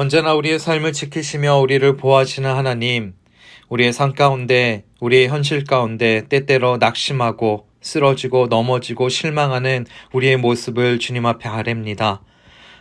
언제나 우리의 삶을 지키시며 우리를 보호하시는 하나님, 우리의 삶 가운데, 우리의 현실 가운데 때때로 낙심하고 쓰러지고 넘어지고 실망하는 우리의 모습을 주님 앞에 아뢰입니다.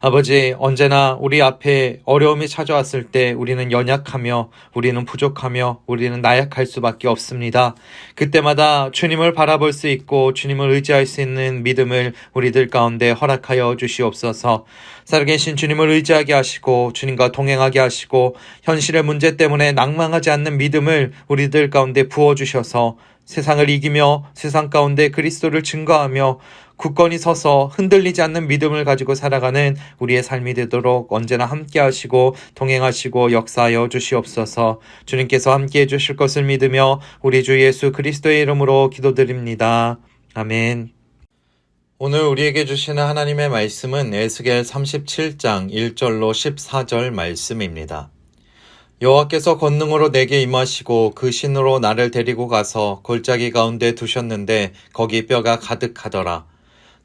아버지, 언제나 우리 앞에 어려움이 찾아왔을 때 우리는 연약하며 우리는 부족하며 우리는 나약할 수밖에 없습니다. 그때마다 주님을 바라볼 수 있고 주님을 의지할 수 있는 믿음을 우리들 가운데 허락하여 주시옵소서. 살아계신 주님을 의지하게 하시고 주님과 동행하게 하시고 현실의 문제 때문에 낭망하지 않는 믿음을 우리들 가운데 부어주셔서 세상을 이기며 세상 가운데 그리스도를 증거하며 굳건히 서서 흔들리지 않는 믿음을 가지고 살아가는 우리의 삶이 되도록 언제나 함께 하시고 동행하시고 역사하여 주시옵소서. 주님께서 함께 해주실 것을 믿으며 우리 주 예수 그리스도의 이름으로 기도드립니다. 아멘. 오늘 우리에게 주시는 하나님의 말씀은 에스겔 37장 1절로 14절 말씀입니다. 여호와께서 권능으로 내게 임하시고 그 신으로 나를 데리고 가서 골짜기 가운데 두셨는데 거기 뼈가 가득하더라.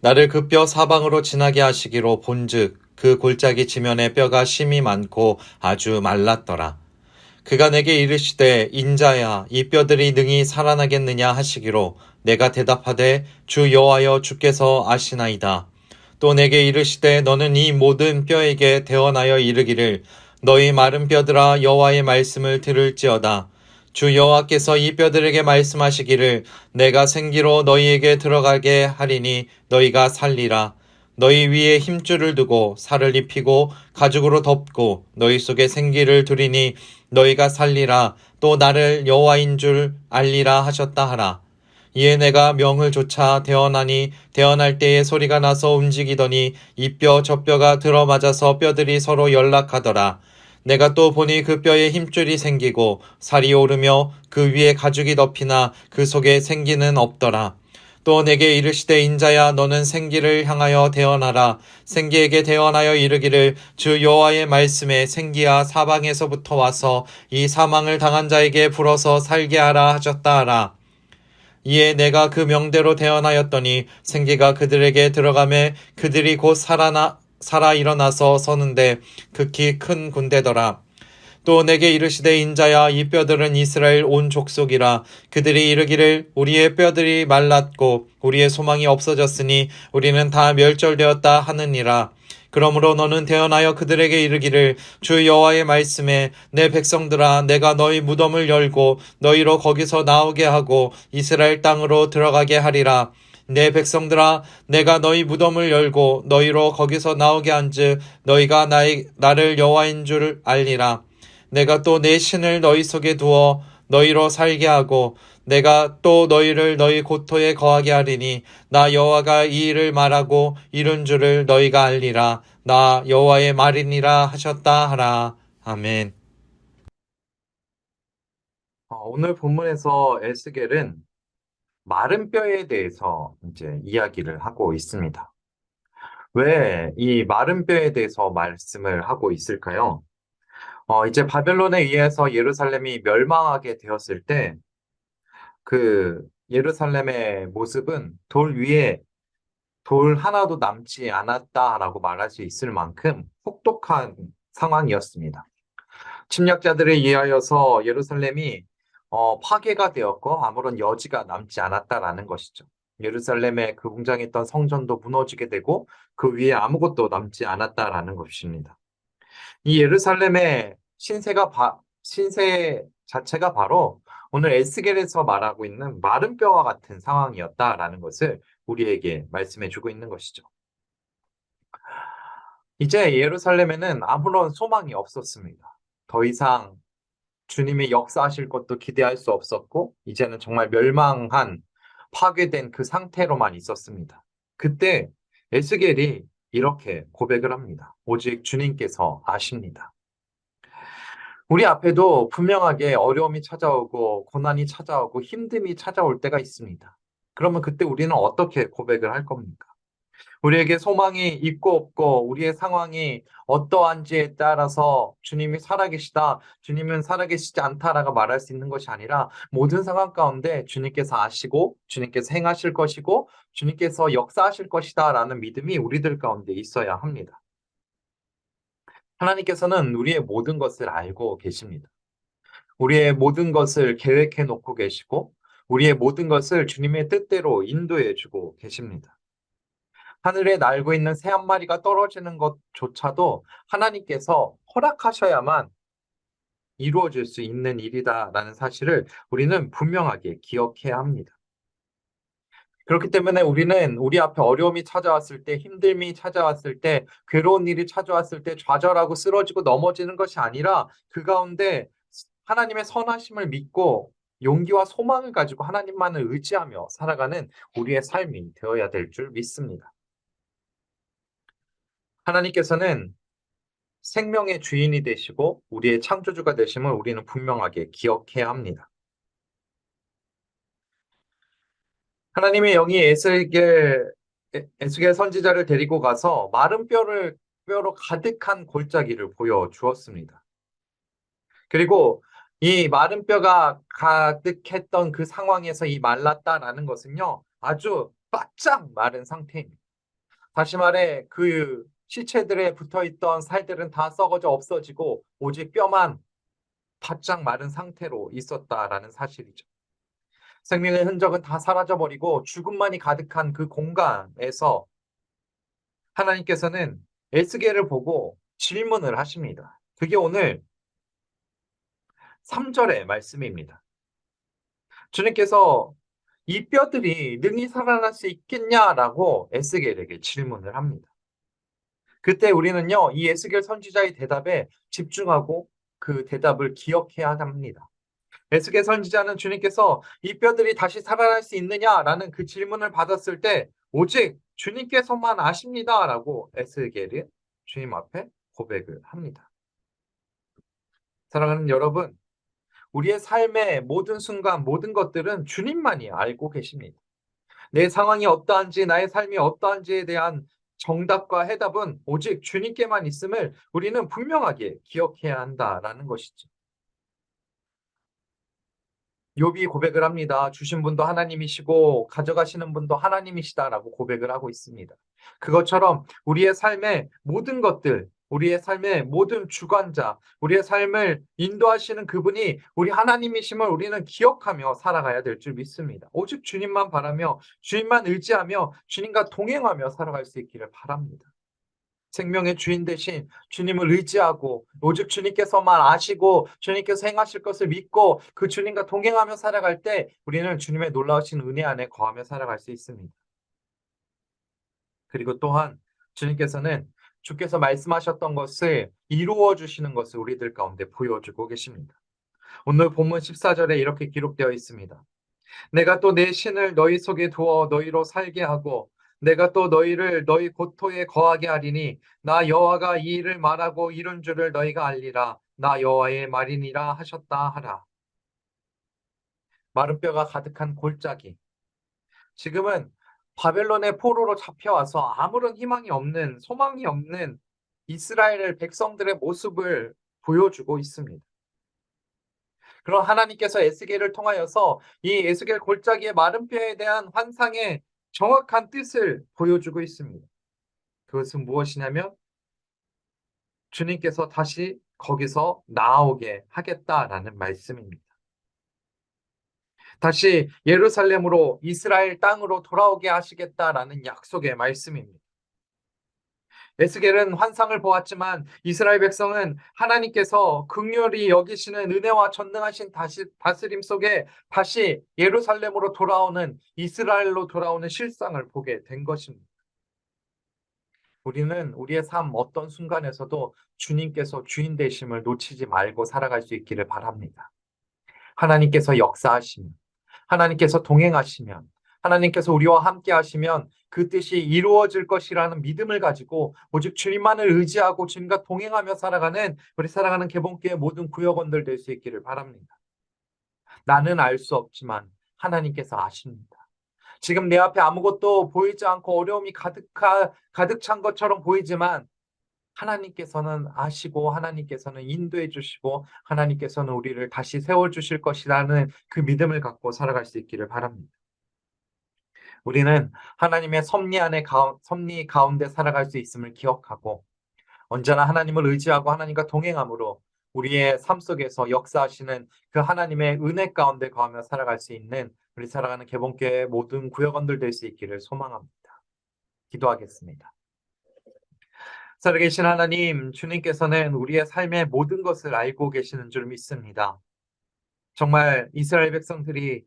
나를 그 뼈 사방으로 지나게 하시기로 본즉 그 골짜기 지면에 뼈가 심이 많고 아주 말랐더라. 그가 내게 이르시되 인자야 이 뼈들이 능히 살아나겠느냐 하시기로 내가 대답하되 주 여호와여 주께서 아시나이다. 또 내게 이르시되 너는 이 모든 뼈에게 대언하여 이르기를 너희 마른 뼈들아 여호와의 말씀을 들을지어다. 주 여호와께서 이 뼈들에게 말씀하시기를 내가 생기로 너희에게 들어가게 하리니 너희가 살리라. 너희 위에 힘줄을 두고 살을 입히고 가죽으로 덮고 너희 속에 생기를 두리니 너희가 살리라. 또 나를 여호와인 줄 알리라 하셨다 하라. 이에 내가 명을 조차 대언하니 대언할 때에 소리가 나서 움직이더니 이 뼈 저 뼈가 들어맞아서 뼈들이 서로 연락하더라. 내가 또 보니 그 뼈에 힘줄이 생기고 살이 오르며 그 위에 가죽이 덮이나 그 속에 생기는 없더라. 또 내게 이르시되 인자야 너는 생기를 향하여 대언하라. 생기에게 대언하여 이르기를 주 여호와의 말씀에 생기야 사방에서부터 와서 이 사망을 당한 자에게 불어서 살게 하라 하셨다 하라. 이에 내가 그 명대로 대언하였더니 생기가 그들에게 들어가매 그들이 곧 살아 일어나서 서는데 극히 큰 군대더라. 또 내게 이르시되 인자야 이 뼈들은 이스라엘 온 족속이라. 그들이 이르기를 우리의 뼈들이 말랐고 우리의 소망이 없어졌으니 우리는 다 멸절되었다 하느니라. 그러므로 너는 대언하여 그들에게 이르기를 주 여호와의 말씀에 내 백성들아 내가 너희 무덤을 열고 너희로 거기서 나오게 하고 이스라엘 땅으로 들어가게 하리라. 내 백성들아 내가 너희 무덤을 열고 너희로 거기서 나오게 한즉 너희가 나를 여호와인 줄 알리라. 내가 또 내 신을 너희 속에 두어 너희로 살게 하고 내가 또 너희를 너희 고토에 거하게 하리니 나 여호와가 이 일을 말하고 이룬 줄을 너희가 알리라. 나 여호와의 말이니라 하셨다 하라. 아멘. 오늘 본문에서 에스겔은 마른 뼈에 대해서 이제 이야기를 하고 있습니다. 왜 이 마른 뼈에 대해서 말씀을 하고 있을까요? 이제 바벨론에 의해서 예루살렘이 멸망하게 되었을 때 그 예루살렘의 모습은 돌 위에 돌 하나도 남지 않았다라고 말할 수 있을 만큼 혹독한 상황이었습니다. 침략자들에 의하여서 예루살렘이 파괴가 되었고 아무런 여지가 남지 않았다라는 것이죠. 예루살렘에 그 웅장했던 성전도 무너지게 되고 그 위에 아무것도 남지 않았다라는 것입니다. 이 예루살렘의 신세 자체가 바로 오늘 에스겔에서 말하고 있는 마른 뼈와 같은 상황이었다라는 것을 우리에게 말씀해 주고 있는 것이죠. 이제 예루살렘에는 아무런 소망이 없었습니다. 더 이상 주님이 역사하실 것도 기대할 수 없었고, 이제는 정말 멸망한, 파괴된 그 상태로만 있었습니다. 그때 에스겔이 이렇게 고백을 합니다. 오직 주님께서 아십니다. 우리 앞에도 분명하게 어려움이 찾아오고 고난이 찾아오고 힘듦이 찾아올 때가 있습니다. 그러면 그때 우리는 어떻게 고백을 할 겁니까? 우리에게 소망이 있고 없고 우리의 상황이 어떠한지에 따라서 주님이 살아계시다, 주님은 살아계시지 않다라고 말할 수 있는 것이 아니라 모든 상황 가운데 주님께서 아시고 주님께서 행하실 것이고 주님께서 역사하실 것이다라는 믿음이 우리들 가운데 있어야 합니다. 하나님께서는 우리의 모든 것을 알고 계십니다. 우리의 모든 것을 계획해 놓고 계시고, 우리의 모든 것을 주님의 뜻대로 인도해 주고 계십니다. 하늘에 날고 있는 새 한 마리가 떨어지는 것조차도 하나님께서 허락하셔야만 이루어질 수 있는 일이다라는 사실을 우리는 분명하게 기억해야 합니다. 그렇기 때문에 우리는 우리 앞에 어려움이 찾아왔을 때, 힘듦이 찾아왔을 때, 괴로운 일이 찾아왔을 때 좌절하고 쓰러지고 넘어지는 것이 아니라 그 가운데 하나님의 선하심을 믿고 용기와 소망을 가지고 하나님만을 의지하며 살아가는 우리의 삶이 되어야 될 줄 믿습니다. 하나님께서는 생명의 주인이 되시고 우리의 창조주가 되심을 우리는 분명하게 기억해야 합니다. 하나님의 영이 에스겔 선지자를 데리고 가서 마른 뼈로 가득한 골짜기를 보여주었습니다. 그리고 이 마른 뼈가 가득했던 그 상황에서 이 말랐다라는 것은요, 아주 바짝 마른 상태입니다. 다시 말해 그 시체들에 붙어있던 살들은 다 썩어져 없어지고 오직 뼈만 바짝 마른 상태로 있었다라는 사실이죠. 생명의 흔적은 다 사라져버리고 죽음만이 가득한 그 공간에서 하나님께서는 에스겔을 보고 질문을 하십니다. 그게 오늘 3절의 말씀입니다. 주님께서 이 뼈들이 능히 살아날 수 있겠냐라고 에스겔에게 질문을 합니다. 그때 우리는요, 이 에스겔 선지자의 대답에 집중하고 그 대답을 기억해야 합니다. 에스겔 선지자는 주님께서 이 뼈들이 다시 살아날 수 있느냐라는 그 질문을 받았을 때 오직 주님께서만 아십니다라고 에스겔은 주님 앞에 고백을 합니다. 사랑하는 여러분, 우리의 삶의 모든 순간, 모든 것들은 주님만이 알고 계십니다. 내 상황이 어떠한지, 나의 삶이 어떠한지에 대한 정답과 해답은 오직 주님께만 있음을 우리는 분명하게 기억해야 한다라는 것이죠. 욥이 고백을 합니다. 주신 분도 하나님이시고 가져가시는 분도 하나님이시다라고 고백을 하고 있습니다. 그것처럼 우리의 삶의 모든 것들, 우리의 삶의 모든 주관자, 우리의 삶을 인도하시는 그분이 우리 하나님이심을 우리는 기억하며 살아가야 될 줄 믿습니다. 오직 주님만 바라며 주님만 의지하며 주님과 동행하며 살아갈 수 있기를 바랍니다. 생명의 주인 대신 주님을 의지하고 오직 주님께서만 아시고 주님께서 행하실 것을 믿고 그 주님과 동행하며 살아갈 때 우리는 주님의 놀라우신 은혜 안에 거하며 살아갈 수 있습니다. 그리고 또한 주님께서는 주께서 말씀하셨던 것을 이루어 주시는 것을 우리들 가운데 보여주고 계십니다. 오늘 본문 14절에 이렇게 기록되어 있습니다. 내가 또 내 신을 너희 속에 두어 너희로 살게 하고 내가 또 너희를 너희 고토에 거하게 하리니 나 여호와가 이 일을 말하고 이룬 줄을 너희가 알리라. 나 여호와의 말이니라 하셨다 하라. 마른 뼈가 가득한 골짜기. 지금은 바벨론의 포로로 잡혀와서 아무런 희망이 없는 소망이 없는 이스라엘 백성들의 모습을 보여주고 있습니다. 그럼 하나님께서 에스겔을 통하여서 이 에스겔 골짜기의 마른 뼈에 대한 환상의 정확한 뜻을 보여주고 있습니다. 그것은 무엇이냐면 주님께서 다시 거기서 나오게 하겠다라는 말씀입니다. 다시 예루살렘으로 이스라엘 땅으로 돌아오게 하시겠다라는 약속의 말씀입니다. 에스겔은 환상을 보았지만 이스라엘 백성은 하나님께서 긍휼히 여기시는 은혜와 전능하신 다스림 속에 다시 예루살렘으로 돌아오는 이스라엘로 돌아오는 실상을 보게 된 것입니다. 우리는 우리의 삶 어떤 순간에서도 주님께서 주인 되심을 놓치지 말고 살아갈 수 있기를 바랍니다. 하나님께서 역사하시면, 하나님께서 동행하시면, 하나님께서 우리와 함께 하시면 그 뜻이 이루어질 것이라는 믿음을 가지고 오직 주님만을 의지하고 주님과 동행하며 살아가는 우리 사랑하는 개봉교회 모든 구역원들 될 수 있기를 바랍니다. 나는 알 수 없지만 하나님께서 아십니다. 지금 내 앞에 아무것도 보이지 않고 어려움이 가득 찬 것처럼 보이지만 하나님께서는 아시고 하나님께서는 인도해 주시고 하나님께서는 우리를 다시 세워 주실 것이라는 그 믿음을 갖고 살아갈 수 있기를 바랍니다. 우리는 하나님의 섭리 가운데 살아갈 수 있음을 기억하고 언제나 하나님을 의지하고 하나님과 동행함으로 우리의 삶 속에서 역사하시는 그 하나님의 은혜 가운데 거하며 살아갈 수 있는 우리 살아가는 개봉교회 모든 구역원들 될 수 있기를 소망합니다. 기도하겠습니다. 살아계신 하나님, 주님께서는 우리의 삶의 모든 것을 알고 계시는 줄 믿습니다. 정말 이스라엘 백성들이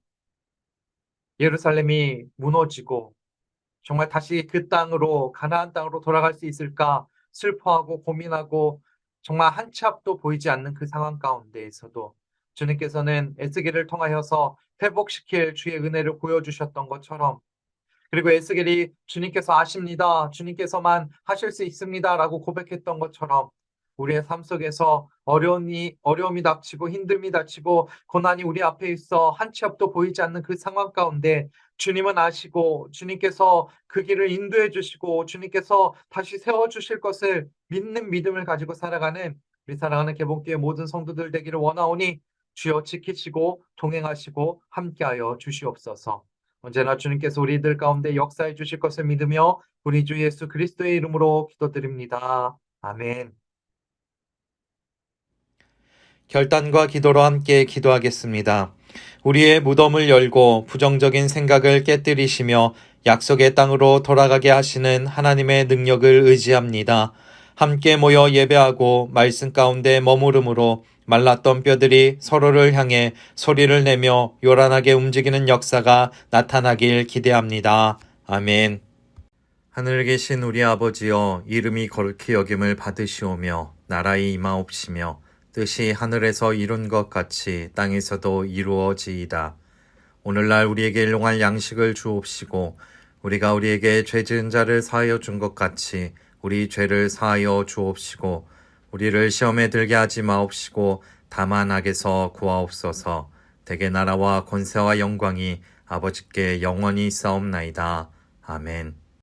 예루살렘이 무너지고 정말 다시 그 땅으로 가나안 땅으로 돌아갈 수 있을까 슬퍼하고 고민하고 정말 한 치 앞도 보이지 않는 그 상황 가운데에서도 주님께서는 에스겔을 통하여서 회복시킬 주의 은혜를 보여주셨던 것처럼 그리고 에스겔이 주님께서 아십니다. 주님께서만 하실 수 있습니다라고 고백했던 것처럼 우리의 삶 속에서 어려움이 닥치고 힘듦이 닥치고 고난이 우리 앞에 있어 한 치 앞도 보이지 않는 그 상황 가운데 주님은 아시고 주님께서 그 길을 인도해 주시고 주님께서 다시 세워 주실 것을 믿는 믿음을 가지고 살아가는 우리 사랑하는 개봉교회 모든 성도들 되기를 원하오니 주여 지키시고 동행하시고 함께하여 주시옵소서. 언제나 주님께서 우리들 가운데 역사해 주실 것을 믿으며 우리 주 예수 그리스도의 이름으로 기도드립니다. 아멘. 결단과 기도로 함께 기도하겠습니다. 우리의 무덤을 열고 부정적인 생각을 깨뜨리시며 약속의 땅으로 돌아가게 하시는 하나님의 능력을 의지합니다. 함께 모여 예배하고 말씀 가운데 머무름으로 말랐던 뼈들이 서로를 향해 소리를 내며 요란하게 움직이는 역사가 나타나길 기대합니다. 아멘. 하늘에 계신 우리 아버지여, 이름이 거룩히 여김을 받으시오며 나라의 임하옵시며 뜻이 하늘에서 이룬 것 같이 땅에서도 이루어지이다. 오늘날 우리에게 일용할 양식을 주옵시고 우리가 우리에게 죄 지은 자를 사하여 준 것 같이 우리 죄를 사하여 주옵시고 우리를 시험에 들게 하지 마옵시고 다만 악에서 구하옵소서. 대개 나라와 권세와 영광이 아버지께 영원히 있사옵나이다. 아멘.